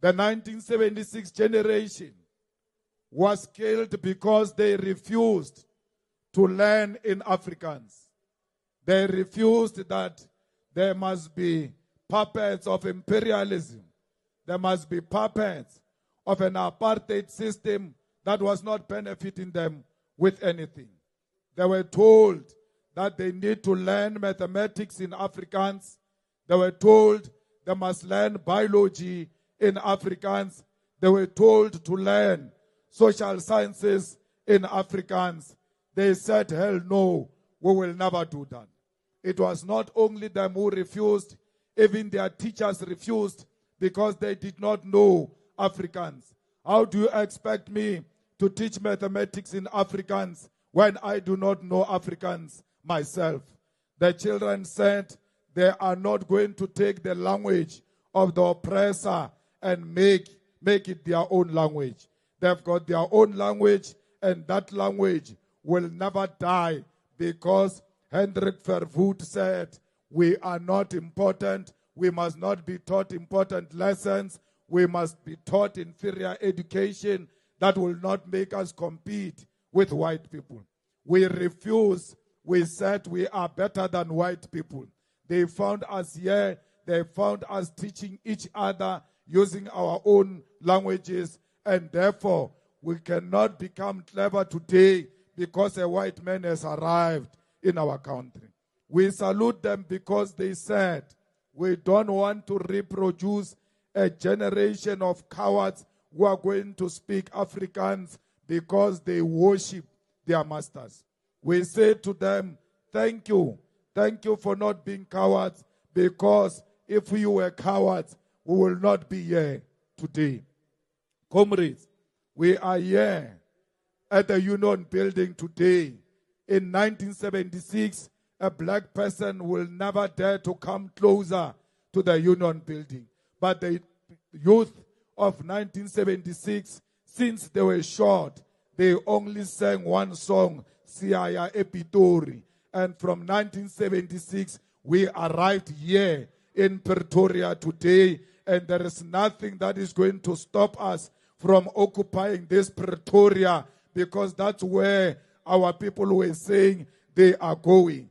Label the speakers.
Speaker 1: The 1976 generation was killed because they refused to learn in Afrikaans. They refused that there must be puppets of imperialism. There must be puppets of an apartheid system that was not benefiting them with anything. They were told that they need to learn mathematics in Afrikaans. They were told they must learn biology in Afrikaans. They were told to learn social sciences in Afrikaans. They said, hell no, we will never do that. It was not only them who refused, even their teachers refused because they did not know Afrikaans. How do you expect me to teach mathematics in Afrikaans when I do not know Afrikaans myself? The children said they are not going to take the language of the oppressor and make it their own language. They've got their own language, and that language will never die because Hendrik Verwoerd said, we are not important. We must not be taught important lessons. We must be taught inferior education that will not make us compete with white people. We refuse. We said we are better than white people. They found us here. They found us teaching each other using our own languages, and therefore we cannot become clever today because a white man has arrived in our country. We salute them because they said, we don't want to reproduce a generation of cowards who are going to speak Afrikaans because they worship their masters. We say to them, thank you. Thank you for not being cowards, because if you were cowards, we will not be here today. Comrades, we are here at the Union Building today. In 1976, a black person will never dare to come closer to the Union Building. But the youth of 1976, since they were short, they only sang one song, Siaya Epitori. And from 1976, we arrived here in Pretoria today, and there is nothing that is going to stop us from occupying this Pretoria, because that's where our people were saying they are going.